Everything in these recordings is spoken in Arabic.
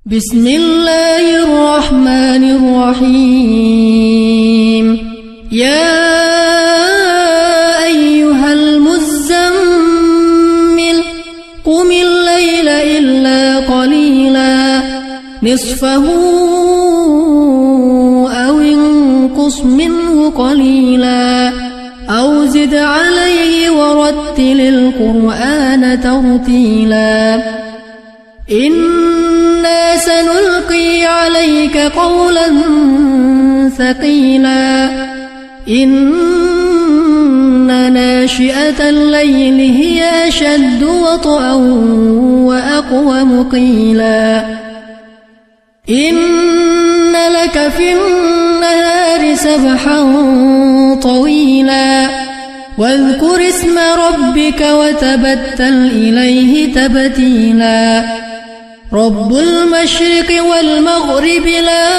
بسم الله الرحمن الرحيم. يا أيها المزمل قم الليل إلا قليلا نصفه أو انقص منه قليلا أو زد عليه ورتل القرآن ترتيلا. إنا سنلقي عليك قولا ثقيلا إن ناشئة الليل هي أشد وطئا وأقوم قيلا. إن لك في النهار سبحا طويلا واذكر اسم ربك وتبتل إليه تبتيلا. رب المشرق والمغرب لا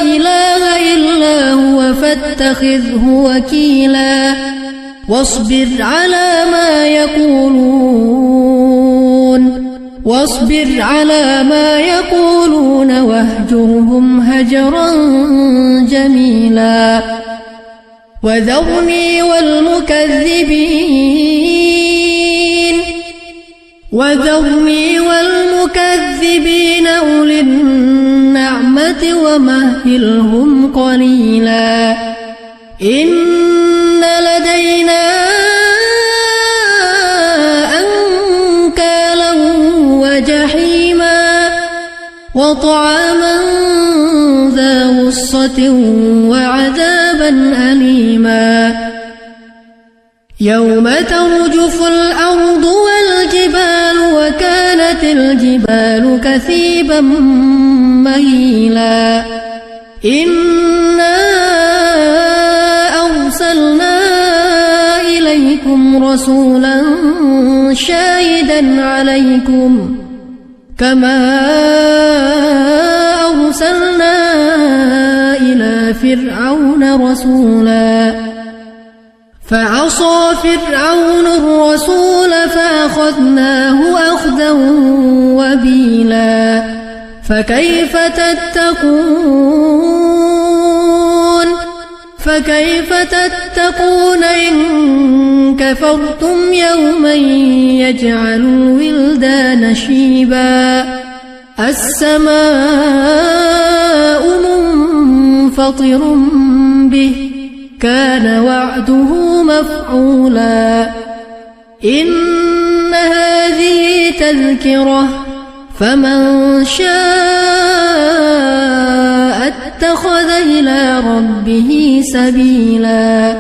إله إلا هو فاتخذه وكيلا. واصبر على ما يقولون واهجرهم هجرا جميلا. وذرني والمكذبين أولي النعمة ومهلهم قليلا. إن لدينا أنكالا وجحيما وطعاما ذا غصة وعذابا أليما. يوم ترجف الأرض والجبال وكانت الجبال كثيبا مهيلا. إنا أرسلنا إليكم رسولا شاهدا عليكم كما أرسلنا إلى فرعون رسولا. فعصى فرعون الرسول فأخذناه أخذا وبيلا. فكيف تتقون إن كفرتم يوما يجعل الولدان شيبا. السماء منفطر به كان وعده مفعولا. إن هذه تذكرة فمن شاء اتخذ إلى ربه سبيلا.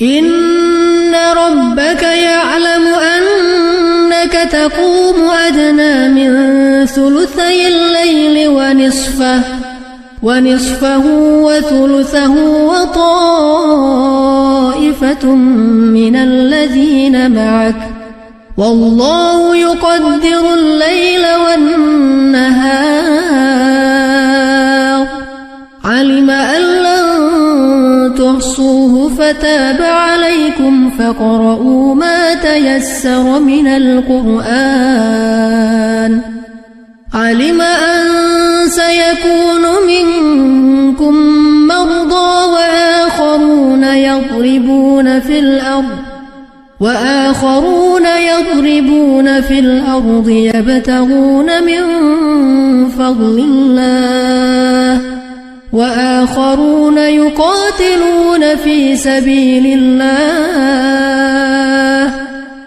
إن ربك يعلم أنك تقوم أدنى من ثلثي الليل ونصفه وثلثه وطائفة من الذين معك والله يقدر الليل والنهار. علم أن لن تحصوه فتاب عليكم فاقرؤوا ما تيسر من القرآن. علم أن سيكون منكم مرضى وآخرون يضربون في الأرض يبتغون من فضل الله وآخرون يقاتلون في سبيل الله.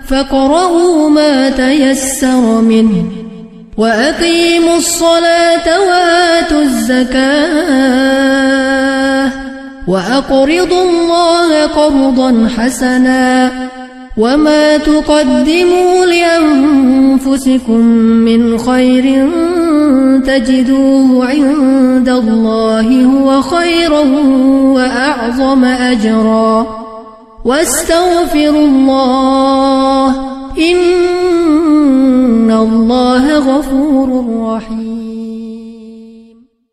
فاقرؤوا ما تيسر منه وأقيموا الصلاة وآتوا الزكاة وأقرضوا الله قرضا حسنا. وما تقدموا لأنفسكم من خير تجدوه عند الله هو خيرا وأعظم أجرا. واستغفروا الله إن الله غفور رحيم.